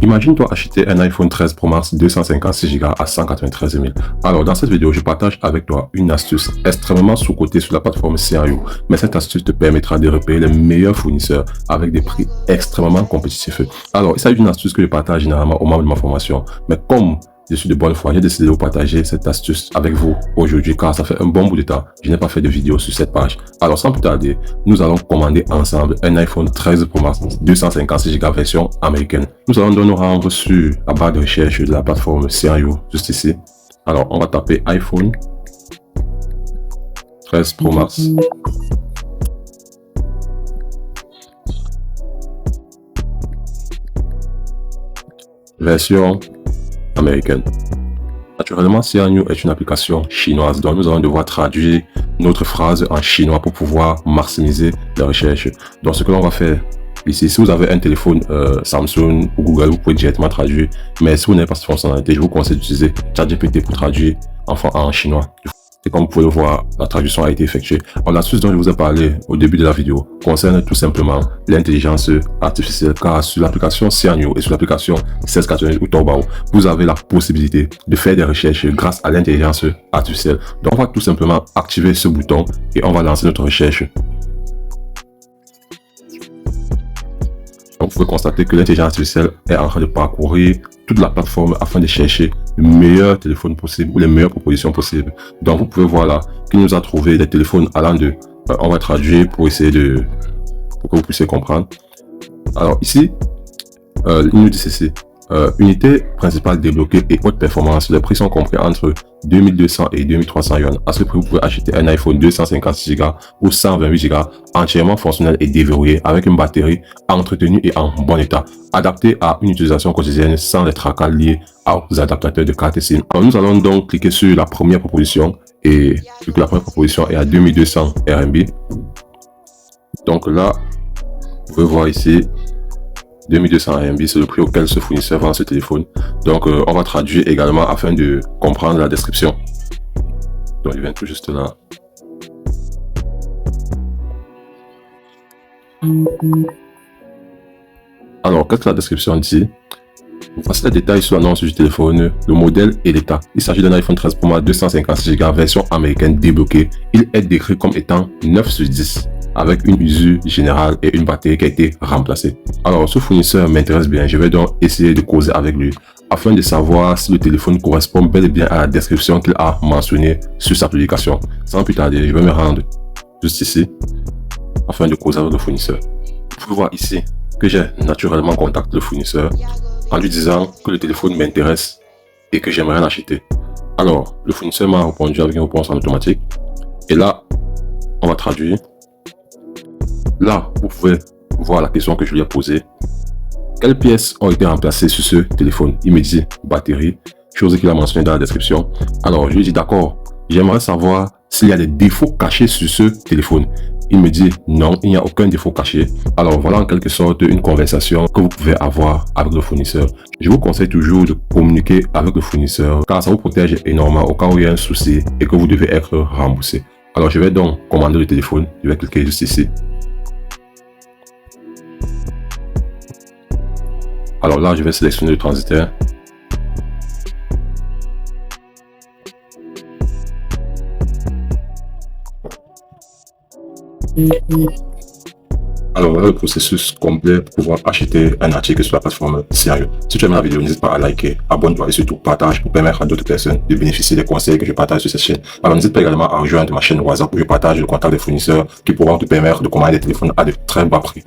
Imagine-toi acheter un iPhone 13 Pro Max 256 Go à 193 000. Alors dans cette vidéo, je partage avec toi une astuce extrêmement sous-cotée sur la plateforme CRU. Mais cette astuce te permettra de repérer les meilleurs fournisseurs avec des prix extrêmement compétitifs. Alors il s'agit d'une astuce que je partage généralement aux membres de ma formation. Mais comme je suis de bonne foi, j'ai décidé de vous partager cette astuce avec vous aujourd'hui car ça fait un bon bout de temps. Je n'ai pas fait de vidéo sur cette page. Alors sans plus tarder, nous allons commander ensemble un iPhone 13 Pro Max 256 Go version américaine. Nous allons donc nous rendre sur la barre de recherche de la plateforme CRU juste ici. Alors on va taper iPhone 13 Pro Max. Version américaine. Naturellement, CRU est une application chinoise, donc nous allons devoir traduire notre phrase en chinois pour pouvoir maximiser la recherche. Donc ce que l'on va faire ici, si vous avez un téléphone Samsung ou Google, vous pouvez directement traduire, mais si vous n'avez pas cette fonctionnalité, je vous conseille d'utiliser ChatGPT pour traduire en chinois. Et comme vous pouvez le voir, la traduction a été effectuée. Alors, l'astuce dont je vous ai parlé au début de la vidéo concerne tout simplement l'intelligence artificielle, car sur l'application CRU et sur l'application 1688 ou Taobao, vous avez la possibilité de faire des recherches grâce à l'intelligence artificielle. Donc, on va tout simplement activer ce bouton et on va lancer notre recherche. Donc, vous pouvez constater que l'intelligence artificielle est en train de parcourir toute la plateforme afin de chercher le meilleur téléphone possible ou les meilleures propositions possibles. Donc, vous pouvez voir là qu'il nous a trouvé des téléphones allant de... on va traduire pour essayer de... pour que vous puissiez comprendre. Alors ici, il nous dit ceci. Unité principale débloquée et haute performance. Les prix sont compris entre 2200 et 2300 yuan. À ce prix, vous pouvez acheter un iPhone 256 Go ou 128 Go entièrement fonctionnel et déverrouillé avec une batterie entretenue et en bon état, adapté à une utilisation quotidienne sans les tracas liés aux adaptateurs de carte SIM. Alors, nous allons donc cliquer sur la première proposition et vu que la première proposition est à 2200 RMB. Donc là, vous pouvez voir ici 2200 RMB, c'est le prix auquel ce fournisseur vend ce téléphone. Donc, on va traduire également afin de comprendre la description. Donc, il vient tout juste là. Alors, qu'est-ce que la description dit? Voici les détails sur l'annonce du téléphone, le modèle et l'état. Il s'agit d'un iPhone 13 Pro Max 256 Go version américaine débloquée. Il est décrit comme étant 9 sur 10. Avec une usure générale et une batterie qui a été remplacée. Alors, ce fournisseur m'intéresse bien. Je vais donc essayer de causer avec lui afin de savoir si le téléphone correspond bel et bien à la description qu'il a mentionnée sur sa publication. Sans plus tarder, je vais me rendre juste ici afin de causer avec le fournisseur. Vous pouvez voir ici que j'ai naturellement contacté le fournisseur en lui disant que le téléphone m'intéresse et que j'aimerais l'acheter. Alors, le fournisseur m'a répondu avec une réponse en automatique. Et là, on va traduire. Là, vous pouvez voir la question que je lui ai posée. Quelles pièces ont été remplacées sur ce téléphone? Il me dit batterie, chose qu'il a mentionné dans la description. Alors, je lui dis d'accord, j'aimerais savoir s'il y a des défauts cachés sur ce téléphone. Il me dit non, il n'y a aucun défaut caché. Alors voilà en quelque sorte une conversation que vous pouvez avoir avec le fournisseur. Je vous conseille toujours de communiquer avec le fournisseur car ça vous protège énormément au cas où il y a un souci et que vous devez être remboursé. Alors je vais donc commander le téléphone, je vais cliquer juste ici. Alors là, je vais sélectionner le transitaire. Alors voilà le processus complet pour pouvoir acheter un article sur la plateforme CRU. Si tu aimes la vidéo, n'hésite pas à liker, abonne-toi et surtout partage pour permettre à d'autres personnes de bénéficier des conseils que je partage sur cette chaîne. Alors n'hésite pas également à rejoindre ma chaîne WhatsApp où je partage le contact des fournisseurs qui pourront te permettre de commander des téléphones à de très bas prix.